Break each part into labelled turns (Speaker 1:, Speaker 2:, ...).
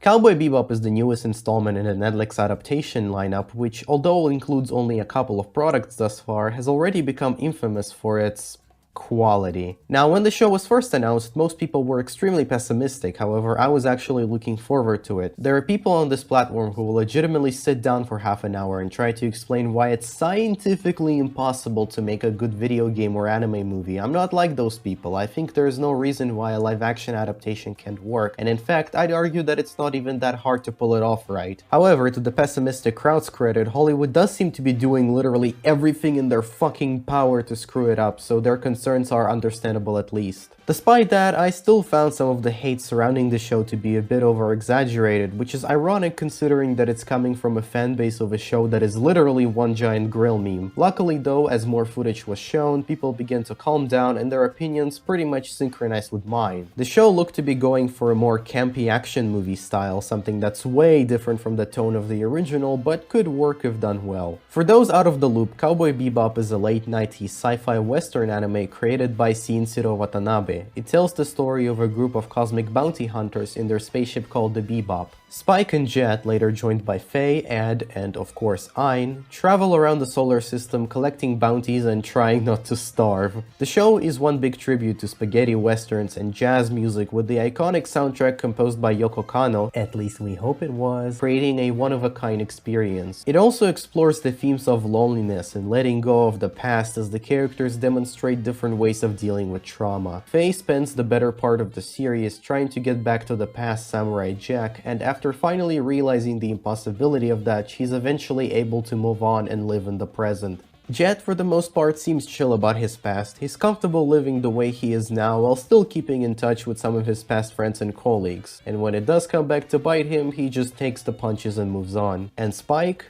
Speaker 1: Cowboy Bebop is the newest installment in the Netflix adaptation lineup, which, although includes only a couple of products thus far, has already become infamous for its quality. Now, when the show was first announced, most people were extremely pessimistic. However, I was actually looking forward to it. There are people on this platform who will legitimately sit down for half an hour and try to explain why it's scientifically impossible to make a good video game or anime movie. I'm not like those people. I think there's no reason why a live-action adaptation can't work, and in fact, I'd argue that it's not even that hard to pull it off right. However, to the pessimistic crowd's credit, Hollywood does seem to be doing literally everything in their fucking power to screw it up, so their concerns are understandable at least. Despite that, I still found some of the hate surrounding the show to be a bit over-exaggerated, which is ironic considering that it's coming from a fanbase of a show that is literally one giant grill meme. Luckily though, as more footage was shown, people began to calm down and their opinions pretty much synchronized with mine. The show looked to be going for a more campy action movie style, something that's way different from the tone of the original, but could work if done well. For those out of the loop, Cowboy Bebop is a late 90s sci-fi western anime created by Shinichiro Watanabe. It tells the story of a group of cosmic bounty hunters in their spaceship called the Bebop. Spike and Jet, later joined by Faye, Ed, and of course Ein, travel around the solar system collecting bounties and trying not to starve. The show is one big tribute to spaghetti westerns and jazz music with the iconic soundtrack composed by Yoko Kanno, at least we hope it was, creating a one-of-a-kind experience. It also explores the themes of loneliness and letting go of the past as the characters demonstrate different ways of dealing with trauma. Faye spends the better part of the series trying to get back to the past Samurai Jack, and after finally realizing the impossibility of that, she's eventually able to move on and live in the present. Jet, for the most part, seems chill about his past. He's comfortable living the way he is now while still keeping in touch with some of his past friends and colleagues. And when it does come back to bite him, he just takes the punches and moves on. And Spike?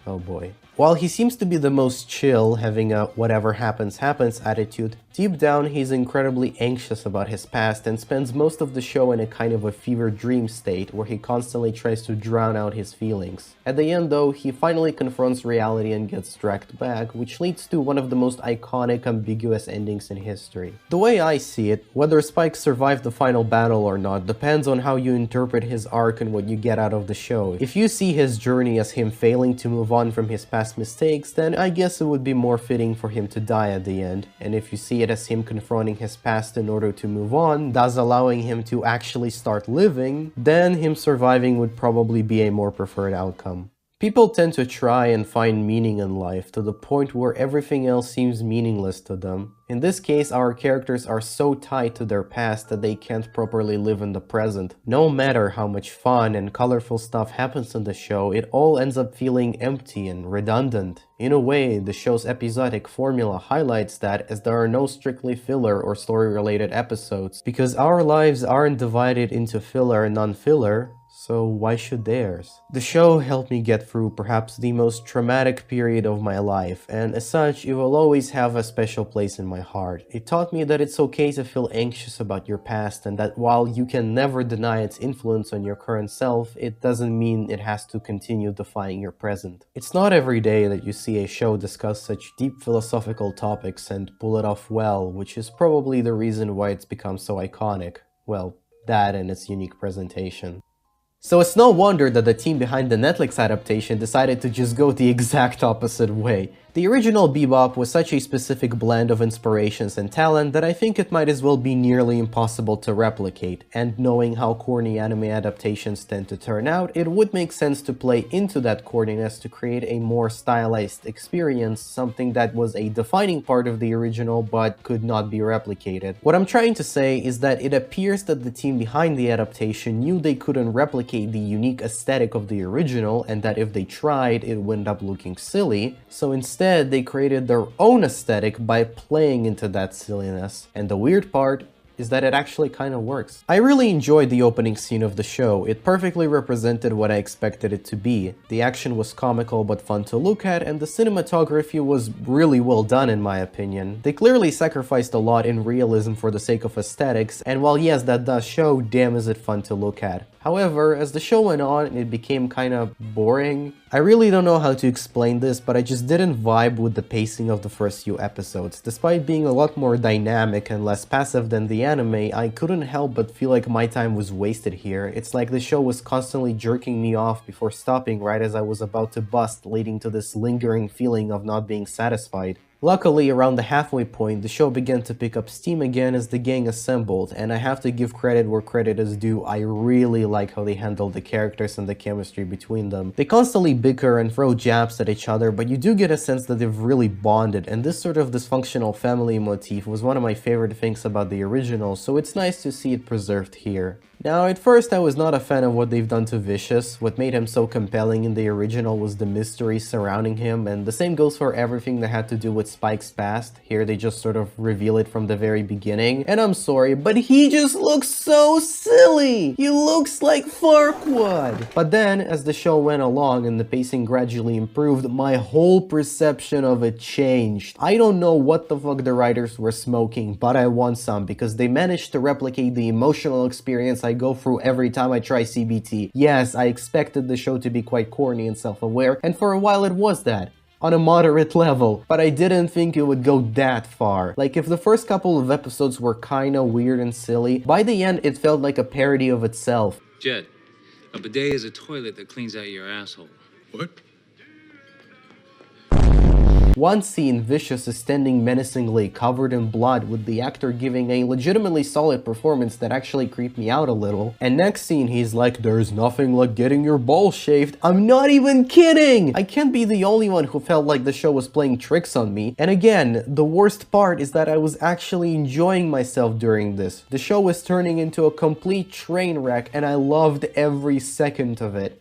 Speaker 1: Oh boy. While he seems to be the most chill, having a whatever happens happens attitude, deep down he's incredibly anxious about his past and spends most of the show in a kind of a fever dream state where he constantly tries to drown out his feelings. At the end though, he finally confronts reality and gets dragged back, which leads to one of the most iconic ambiguous endings in history. The way I see it, whether Spike survived the final battle or not depends on how you interpret his arc and what you get out of the show. If you see his journey as him failing to move on from his past mistakes, then I guess it would be more fitting for him to die at the end. And if you see it as him confronting his past in order to move on, thus allowing him to actually start living, then him surviving would probably be a more preferred outcome. People tend to try and find meaning in life to the point where everything else seems meaningless to them. In this case, our characters are so tied to their past that they can't properly live in the present. No matter how much fun and colorful stuff happens in the show, it all ends up feeling empty and redundant. In a way, the show's episodic formula highlights that, as there are no strictly filler or story-related episodes, because our lives aren't divided into filler and non-filler, so why should theirs? The show helped me get through perhaps the most traumatic period of my life, and as such, it will always have a special place in my heart. It taught me that it's okay to feel anxious about your past, and that while you can never deny its influence on your current self, it doesn't mean it has to continue defying your present. It's not every day that you see a show discuss such deep philosophical topics and pull it off well, which is probably the reason why it's become so iconic. Well, that and its unique presentation. So it's no wonder that the team behind the Netflix adaptation decided to just go the exact opposite way. The original Bebop was such a specific blend of inspirations and talent that I think it might as well be nearly impossible to replicate, and knowing how corny anime adaptations tend to turn out, it would make sense to play into that corniness to create a more stylized experience, something that was a defining part of the original but could not be replicated. What I'm trying to say is that it appears that the team behind the adaptation knew they couldn't replicate the unique aesthetic of the original, and that if they tried, it would end up looking silly, so instead they created their own aesthetic by playing into that silliness. And the weird part is that it actually kind of works. I really enjoyed the opening scene of the show. It perfectly represented what I expected it to be. The action was comical but fun to look at, and the cinematography was really well done in my opinion. They clearly sacrificed a lot in realism for the sake of aesthetics, and while yes, that does show, damn is it fun to look at. However, as the show went on, it became kinda boring. I really don't know how to explain this, but I just didn't vibe with the pacing of the first few episodes. Despite being a lot more dynamic and less passive than the the anime, I couldn't help but feel like my time was wasted here. It's like the show was constantly jerking me off before stopping right as I was about to bust, leading to this lingering feeling of not being satisfied. Luckily, around the halfway point, the show began to pick up steam again as the gang assembled, and I have to give credit where credit is due. I really like how they handle the characters and the chemistry between them. They constantly bicker and throw jabs at each other, but you do get a sense that they've really bonded, and this sort of dysfunctional family motif was one of my favorite things about the original, so it's nice to see it preserved here. Now, at first I was not a fan of what they've done to Vicious. What made him so compelling in the original was the mystery surrounding him, and the same goes for everything that had to do with Spike's past. Here they just sort of reveal it from the very beginning, and I'm sorry, but he just looks so silly! He looks like Farquaad! But then, as the show went along and the pacing gradually improved, my whole perception of it changed. I don't know what the fuck the writers were smoking, but I want some, because they managed to replicate the emotional experience I go through every time I try CBT. Yes, I expected the show to be quite corny and self-aware, and for a while it was that. On a moderate level, but I didn't think it would go that far. Like, if the first couple of episodes were kinda weird and silly, by the end it felt like a parody of itself.
Speaker 2: Jed, a bidet is a toilet that cleans out your asshole.
Speaker 3: What?
Speaker 1: One scene, Vicious is standing menacingly, covered in blood, with the actor giving a legitimately solid performance that actually creeped me out a little. And next scene, he's like, "There's nothing like getting your balls shaved." I'm not even kidding! I can't be the only one who felt like the show was playing tricks on me. And again, the worst part is that I was actually enjoying myself during this. The show was turning into a complete train wreck, and I loved every second of it.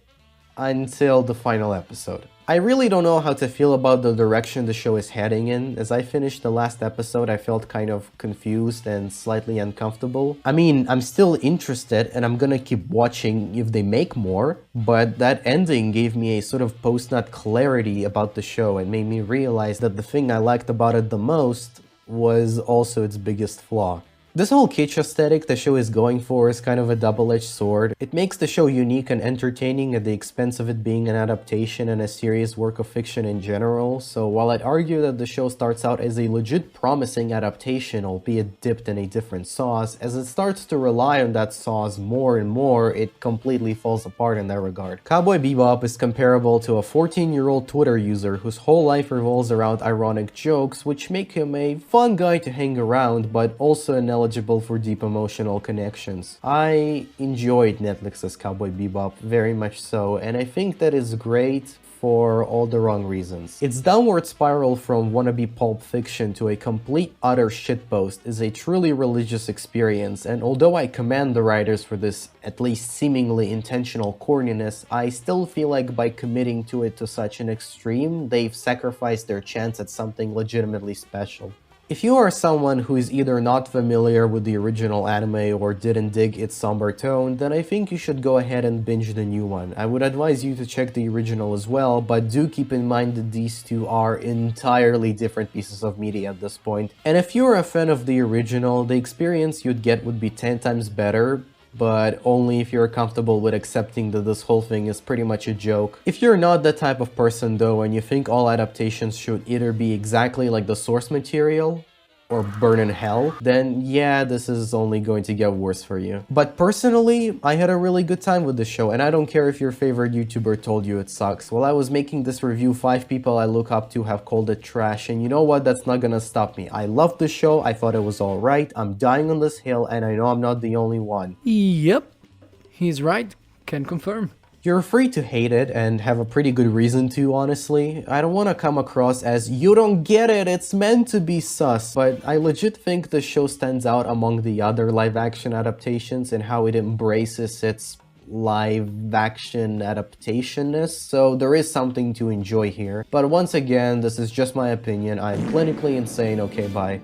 Speaker 1: Until the final episode. I really don't know how to feel about the direction the show is heading in. As I finished the last episode, I felt kind of confused and slightly uncomfortable. I mean, I'm still interested and I'm gonna keep watching if they make more, but that ending gave me a sort of post-nut clarity about the show and made me realize that the thing I liked about it the most was also its biggest flaw. This whole kitsch aesthetic the show is going for is kind of a double-edged sword. It makes the show unique and entertaining at the expense of it being an adaptation and a serious work of fiction in general, so while I'd argue that the show starts out as a legit promising adaptation, albeit dipped in a different sauce, as it starts to rely on that sauce more and more, it completely falls apart in that regard. Cowboy Bebop is comparable to a 14-year-old Twitter user whose whole life revolves around ironic jokes, which make him a fun guy to hang around, but also an eligible for deep emotional connections. I enjoyed Netflix's Cowboy Bebop, very much so, and I think that is great for all the wrong reasons. Its downward spiral from wannabe pulp fiction to a complete utter shitpost is a truly religious experience, and although I commend the writers for this at least seemingly intentional corniness, I still feel like by committing to it to such an extreme, they've sacrificed their chance at something legitimately special. If you are someone who is either not familiar with the original anime or didn't dig its somber tone, then I think you should go ahead and binge the new one. I would advise you to check the original as well, but do keep in mind that these two are entirely different pieces of media at this point. And if you're a fan of the original, the experience you'd get would be 10 times better, but only if you're comfortable with accepting that this whole thing is pretty much a joke. If you're not that type of person though, and you think all adaptations should either be exactly like the source material, or burn in hell, then yeah, this is only going to get worse for you. But personally, I had a really good time with the show, and I don't care if your favorite YouTuber told you it sucks. While I was making this review, 5 people I look up to have called it trash, and you know what? That's not gonna stop me. I loved the show, I thought it was alright, I'm dying on this hill, and I know I'm not the only one.
Speaker 4: Yep, he's right, can confirm.
Speaker 1: You're free to hate it and have a pretty good reason to, honestly. I don't want to come across as, you don't get it, it's meant to be sus, but I legit think the show stands out among the other live-action adaptations in how it embraces its live-action adaptationness, so there is something to enjoy here. But once again, this is just my opinion, I'm clinically insane, okay, bye.